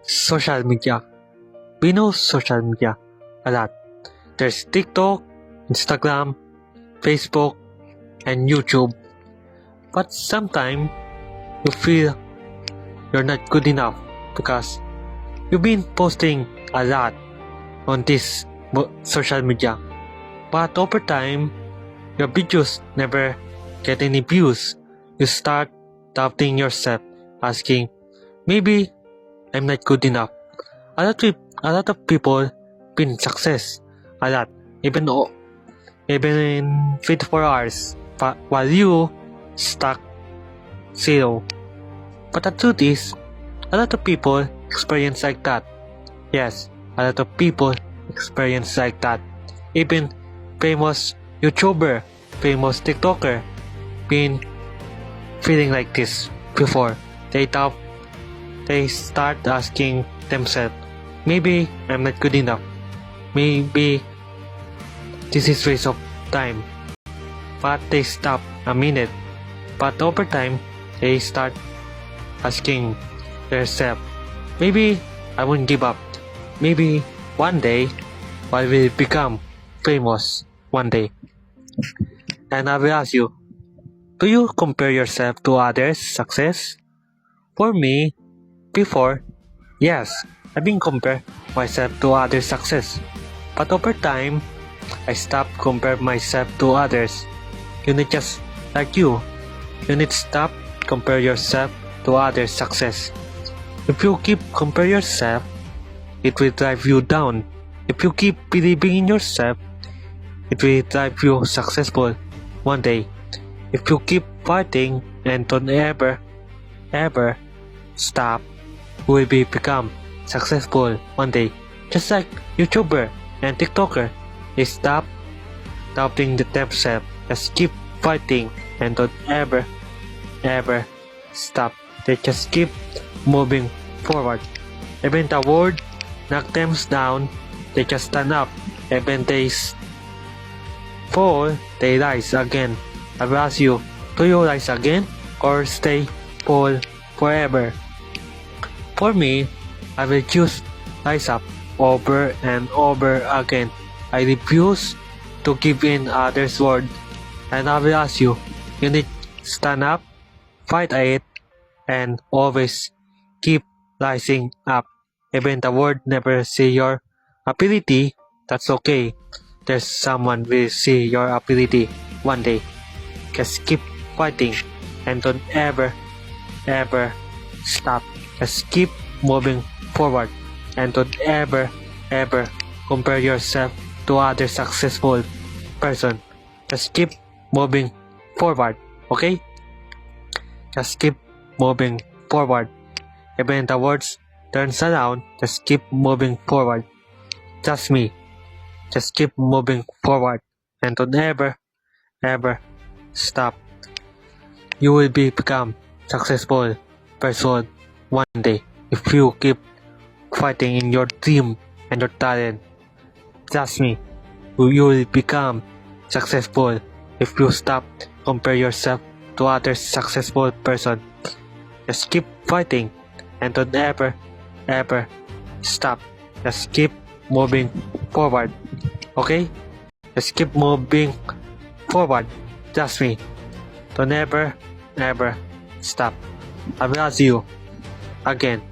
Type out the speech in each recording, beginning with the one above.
social media. We know social media a lot. There's TikTok, Instagram, Facebook, and YouTube. But sometimes you feel you're not good enough because you've been posting a lot on this social media. But over time, your videos never get any views. You start doubting yourself, asking, maybe I'm not good enough. A lot of people been success a lot, even in 24 hours, while you stuck zero. But the truth is, a lot of people experience like that. Yes, a lot of people experience like that. Even famous YouTuber, famous TikToker, been feeling like this before. They start asking themselves, maybe I'm not good enough. Maybe this is waste of time. But they stop a minute. But over time, they start asking themselves, maybe I won't give up. Maybe one day I will become famous one day. And I will ask you, do you compare yourself to others' success? For me, before, yes, I've been compare myself to others' success. But over time, I stopped comparing myself to others. You need just like you need to stop compare yourself to others' success. If you keep compare yourself, it will drive you down. If you keep believing in yourself, it will drive you successful one day. If you keep fighting and don't ever stop, you will become successful one day. Just like YouTuber and TikToker, they stop doubting themselves. Just keep fighting and don't ever stop. They just keep moving forward. Even the world knock them down, they just stand up. Even they fall, they rise again. I will ask you, do you rise again or stay fall forever? For me, I will choose rise up over and over again. I refuse to give in others' word. And I will ask you, you need stand up, fight it, and always keep rising up. Even the world never see your ability, that's okay. There's someone will see your ability one day. Just keep fighting and don't ever stop. Just keep moving forward and don't ever compare yourself to other successful person. Just keep moving forward, okay? Just keep moving forward. Even the words turns around, just keep moving forward. Trust me. Just keep moving forward and don't ever stop. You will become successful person one day if you keep fighting in your dream and your talent. Trust me, you will become successful if you stop compare yourself to other successful person. Just keep fighting and don't ever stop. Just keep moving forward. Okay? Just keep moving forward. Trust me. Don't ever stop. I will ask you again.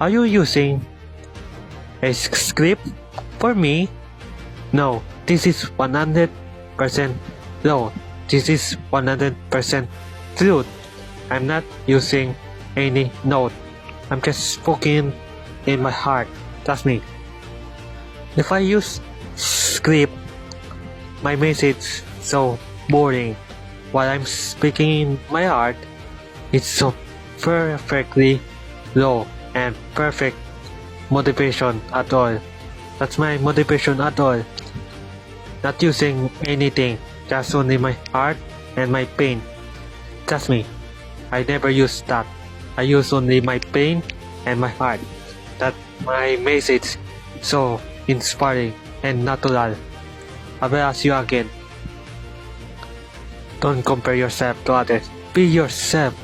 Are you using a script? For me, no. This is 100% no. This is 100% truth. I'm not using any note. I'm just speaking in my heart. Trust me. If I use script, my message so boring. While I'm speaking in my heart, it's so perfectly low and perfect motivation at all. That's my motivation at all. Not using anything, just only my heart and my pain. Trust me, I never use that. I use only my pain and my heart. That my message so inspiring and natural. I will ask you again. Don't compare yourself to others. Be yourself.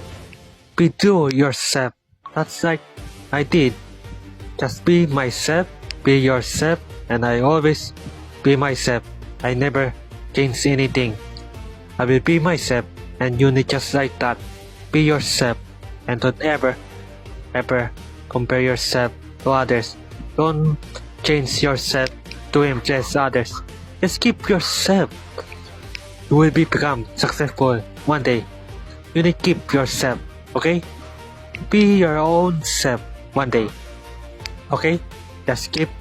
Be true yourself. That's like I did. Just be myself, be yourself, and I always be myself. I never change anything. I will be myself, and you need just like that. Be yourself, and don't ever compare yourself to others. Don't change yourself to impress others. Just keep yourself. You will become successful one day. You need to keep yourself, okay? Be your own self one day, okay? Just keep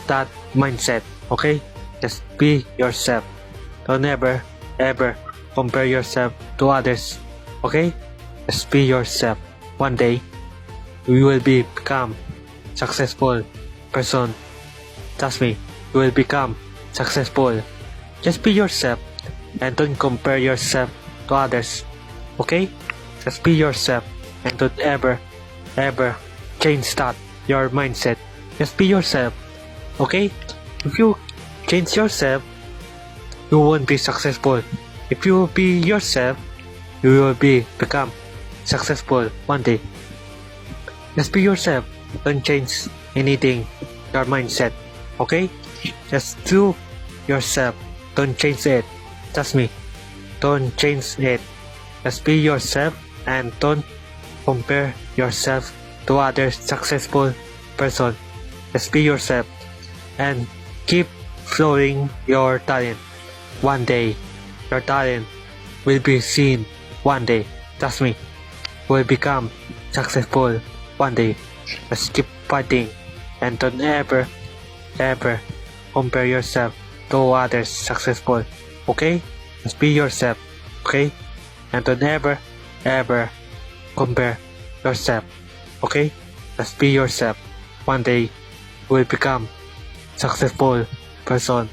that mindset, okay? Just be yourself. Don't ever compare yourself to others, okay? Just be yourself. One day, you will become successful person. Trust me, you will become successful. Just be yourself and don't compare yourself to others, okay? Just be yourself and don't ever change that, your mindset. Just be yourself, okay? If you change yourself, you won't be successful. If you be yourself, you will become successful one day. Just be yourself. Don't change anything, your mindset, okay? Just do yourself. Don't change it. Trust me. Don't change it. Just be yourself and don't compare yourself to other successful person. Just be yourself and keep flowing your talent. One day, your talent will be seen. One day, trust me, will become successful one day. Just keep fighting and don't ever compare yourself to others successful. Okay? Just be yourself. Okay? And don't ever compare yourself. Okay? Just be yourself. One day, you will become successful person.